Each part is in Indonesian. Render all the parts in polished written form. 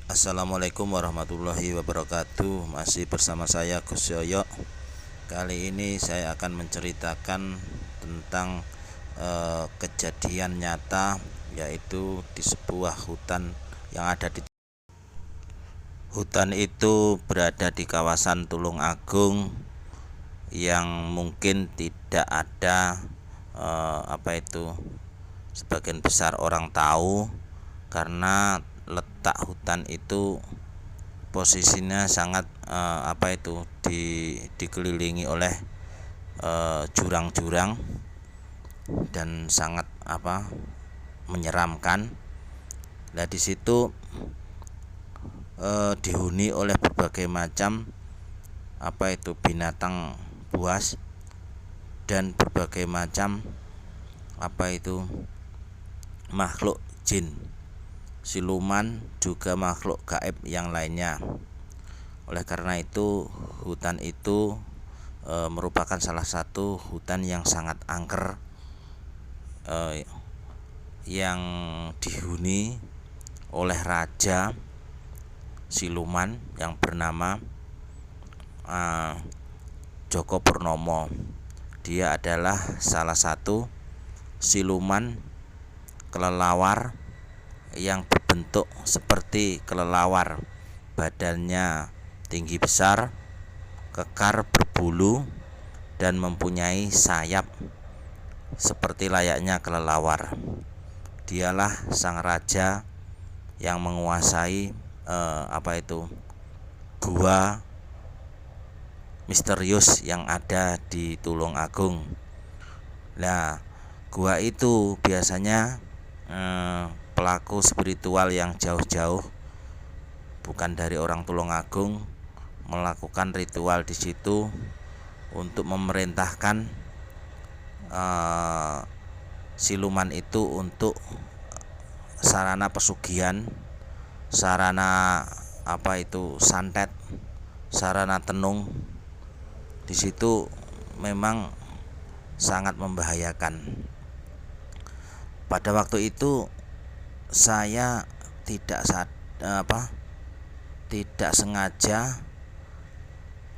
Assalamualaikum warahmatullahi wabarakatuh. Masih bersama saya Gus Yoyo. Kali ini saya akan menceritakan tentang kejadian nyata, yaitu di sebuah hutan yang ada di hutan itu berada di kawasan Tulung Agung, yang mungkin tidak ada sebagian besar orang tahu, karena letak hutan itu posisinya sangat dikelilingi oleh jurang-jurang dan sangat menyeramkan. Nah, di situ dihuni oleh berbagai macam binatang buas dan berbagai macam makhluk jin, siluman, juga makhluk gaib yang lainnya. Oleh karena itu, hutan itu merupakan salah satu hutan yang sangat angker, yang dihuni oleh raja siluman yang bernama Joko Purnomo. Dia adalah salah satu siluman kelelawar yang berbentuk seperti kelelawar, badannya tinggi besar, kekar, berbulu, dan mempunyai sayap seperti layaknya kelelawar. Dialah sang raja yang menguasai gua misterius yang ada di Tulung Agung. Nah, gua itu biasanya pelaku spiritual yang jauh-jauh, bukan dari orang Tulung Agung, melakukan ritual di situ untuk memerintahkan siluman itu untuk sarana pesugihan, sarana santet, sarana tenung. Di situ memang sangat membahayakan. Pada waktu itu saya tidak sengaja,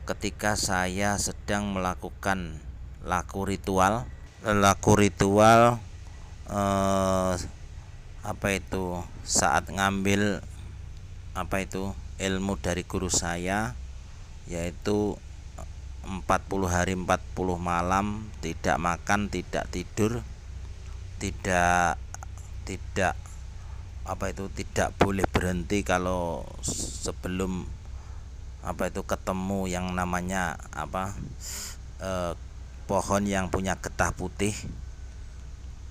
ketika saya sedang melakukan laku ritual saat ngambil ilmu dari guru saya, yaitu 40 hari 40 malam tidak makan, tidak tidur, tidak boleh berhenti kalau sebelum ketemu yang namanya pohon yang punya getah putih.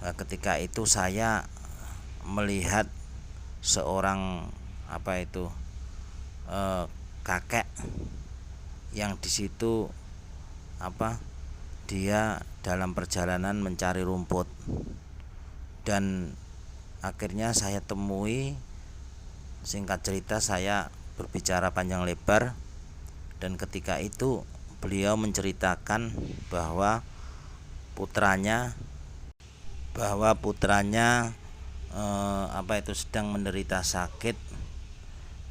Nah, ketika itu saya melihat seorang kakek yang di situ dia dalam perjalanan mencari rumput, dan akhirnya saya temui. Singkat cerita, saya berbicara panjang lebar, dan ketika itu beliau menceritakan bahwa putranya sedang menderita sakit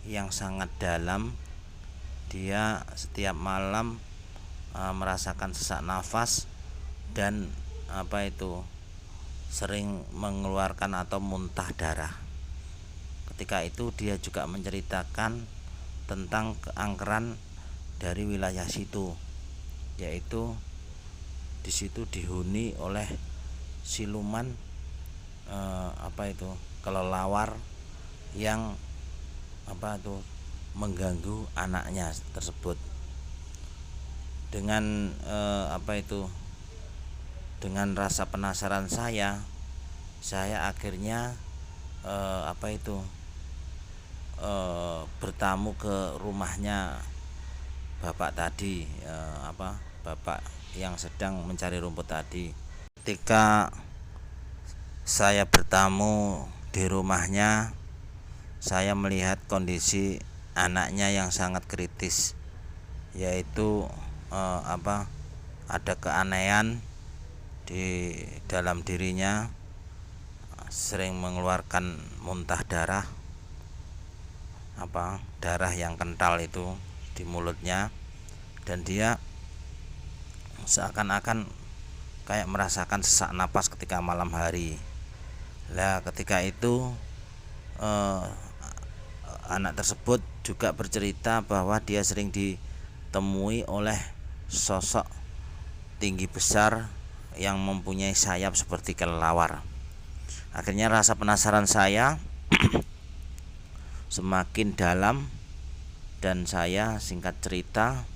yang sangat dalam. Dia setiap malam merasakan sesak nafas dan sering mengeluarkan atau muntah darah. Ketika itu dia juga menceritakan tentang keangkeran dari wilayah situ, yaitu di situ dihuni oleh siluman kelelawar yang mengganggu anaknya tersebut. Dengan dengan rasa penasaran saya akhirnya bertamu ke rumahnya bapak tadi, bapak yang sedang mencari rumput tadi. Ketika saya bertamu di rumahnya, saya melihat kondisi anaknya yang sangat kritis, yaitu ada keanehan di dalam dirinya, sering mengeluarkan muntah darah. darah yang kental itu di mulutnya, dan dia seakan-akan kayak merasakan sesak napas ketika malam hari. Lah ketika itu anak tersebut juga bercerita bahwa dia sering ditemui oleh sosok tinggi besar yang mempunyai sayap seperti kelelawar. Akhirnya rasa penasaran saya semakin dalam, dan saya, singkat cerita,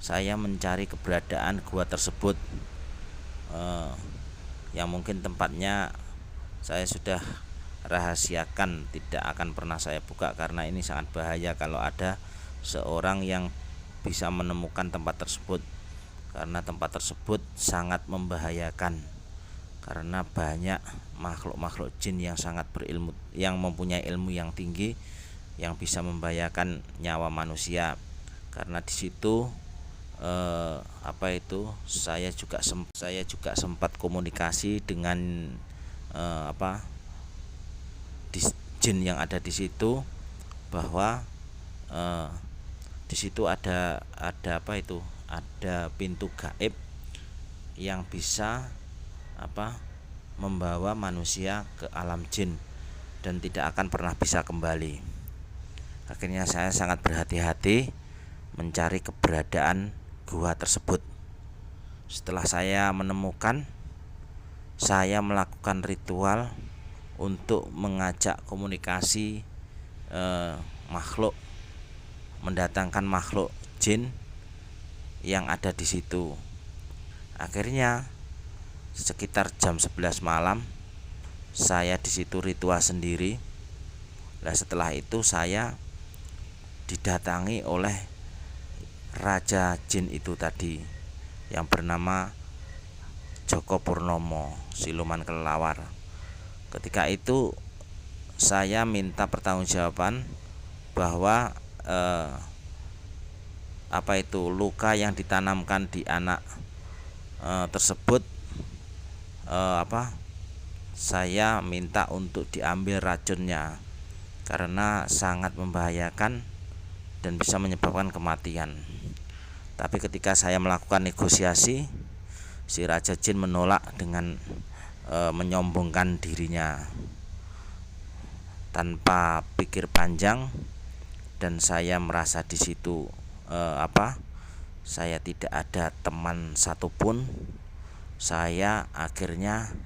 saya mencari keberadaan gua tersebut, yang mungkin tempatnya saya sudah rahasiakan, tidak akan pernah saya buka karena ini sangat bahaya kalau ada seorang yang bisa menemukan tempat tersebut, karena tempat tersebut sangat membahayakan karena banyak makhluk-makhluk jin yang sangat berilmu, yang mempunyai ilmu yang tinggi, yang bisa membahayakan nyawa manusia. Karena di situ saya juga sempat komunikasi dengan jin yang ada di situ, bahwa di situ ada pintu gaib yang bisa membawa manusia ke alam jin dan tidak akan pernah bisa kembali. Akhirnya saya sangat berhati-hati mencari keberadaan gua tersebut. Setelah saya menemukan, saya melakukan ritual untuk mengajak komunikasi makhluk, mendatangkan makhluk jin yang ada di situ. Akhirnya sekitar jam 11 malam saya di situ ritual sendiri. Nah, setelah itu saya didatangi oleh raja jin itu tadi yang bernama Joko Purnomo, siluman kelelawar. Ketika itu saya minta pertanggungjawaban bahwa luka yang ditanamkan di anak tersebut, saya minta untuk diambil racunnya karena sangat membahayakan dan bisa menyebabkan kematian. Tapi ketika saya melakukan negosiasi, si raja jin menolak dengan menyombongkan dirinya tanpa pikir panjang, dan saya merasa di situ saya tidak ada teman satupun. Saya akhirnya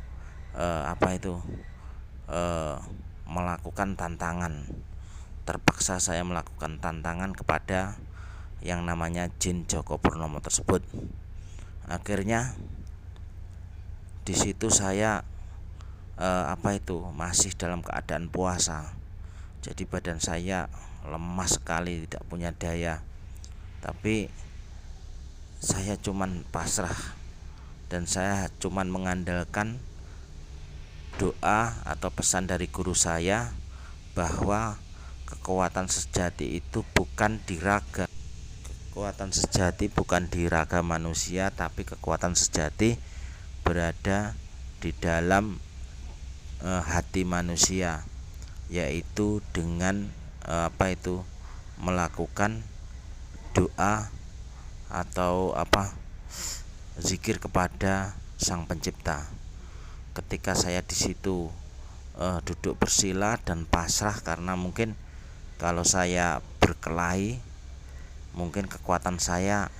melakukan tantangan. Terpaksa saya melakukan tantangan kepada yang namanya jin Joko Purnomo tersebut. Akhirnya di situ saya masih dalam keadaan puasa. Jadi badan saya lemas sekali, tidak punya daya. Tapi saya cuman pasrah dan saya cuman mengandalkan doa atau pesan dari guru saya bahwa kekuatan sejati itu bukan di raga. Kekuatan sejati bukan di raga manusia, tapi kekuatan sejati berada di dalam hati manusia, yaitu dengan melakukan doa atau zikir kepada Sang Pencipta. Ketika saya di situ duduk bersila dan pasrah, karena mungkin kalau saya berkelahi, mungkin kekuatan saya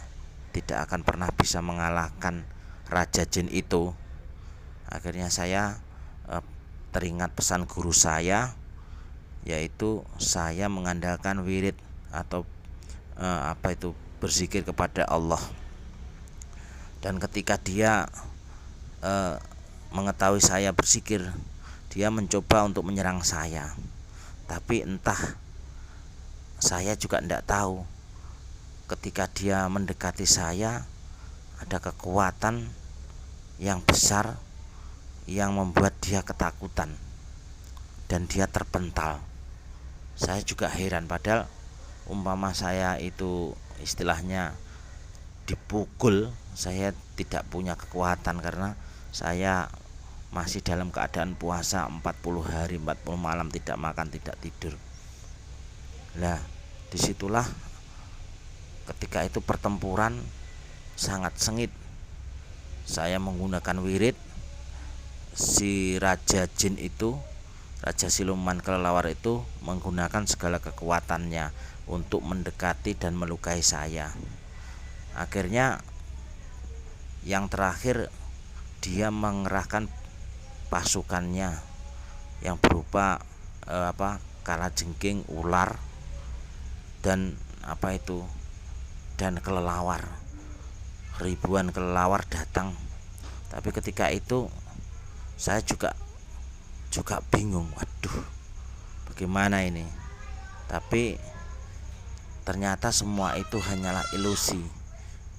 tidak akan pernah bisa mengalahkan raja jin itu. Akhirnya saya teringat pesan guru saya, yaitu saya mengandalkan wirid atau berzikir kepada Allah. Dan ketika dia mengetahui saya berzikir, dia mencoba untuk menyerang saya. Tapi entah, saya juga tidak tahu, ketika dia mendekati saya ada kekuatan yang besar yang membuat dia ketakutan dan dia terpental. Saya juga heran, padahal umpama saya itu istilahnya dipukul, saya tidak punya kekuatan karena saya masih dalam keadaan puasa 40 hari 40 malam, tidak makan tidak tidur. Nah, disitulah ketika itu pertempuran sangat sengit. Saya menggunakan wirid, si raja jin itu, raja siluman kelelawar itu menggunakan segala kekuatannya untuk mendekati dan melukai saya. Akhirnya yang terakhir dia mengerahkan pasukannya yang berupa kalajengking, ular, dan dan kelelawar. Ribuan kelelawar datang. Tapi ketika itu saya juga bingung, waduh, bagaimana ini? Tapi ternyata semua itu hanyalah ilusi.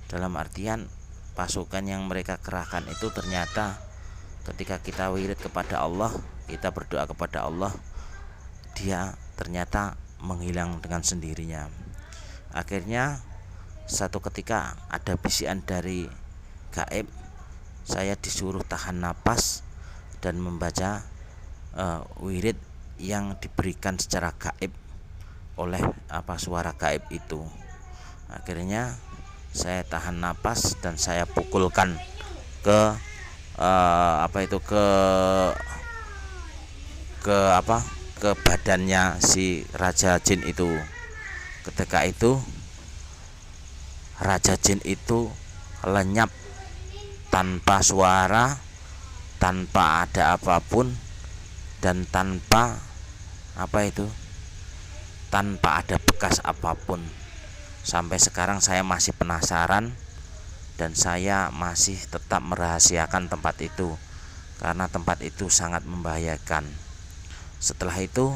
Dalam artian pasukan yang mereka kerahkan itu ternyata ketika kita wirid kepada Allah, kita berdoa kepada Allah, dia ternyata menghilang dengan sendirinya. Akhirnya satu ketika ada bisikan dari gaib, saya disuruh tahan napas dan membaca wirid yang diberikan secara gaib oleh suara gaib itu. Akhirnya saya tahan napas dan saya pukulkan ke ke badannya si raja jin itu. Ketika itu raja jin itu lenyap tanpa suara, tanpa ada apapun, dan tanpa ada bekas apapun. Sampai sekarang saya masih penasaran dan saya masih tetap merahasiakan tempat itu karena tempat itu sangat membahayakan. Setelah itu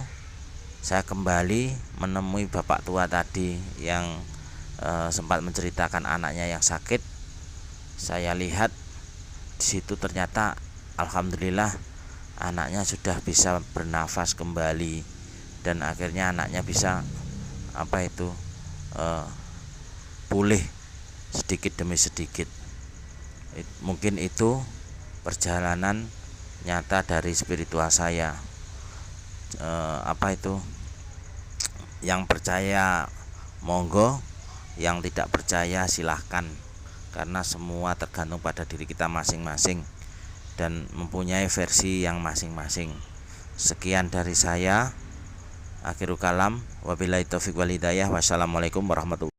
saya kembali menemui bapak tua tadi yang sempat menceritakan anaknya yang sakit. Saya lihat di situ ternyata alhamdulillah anaknya sudah bisa bernafas kembali dan akhirnya anaknya bisa pulih sedikit demi sedikit. Mungkin itu perjalanan nyata dari spiritual saya. Yang percaya monggo, yang tidak percaya silahkan, karena semua tergantung pada diri kita masing-masing dan mempunyai versi yang masing-masing. Sekian dari saya, akhirul kalam, wabillahi taufiq wal hidayah. Wassalamualaikum warahmatullahi wabarakatuh.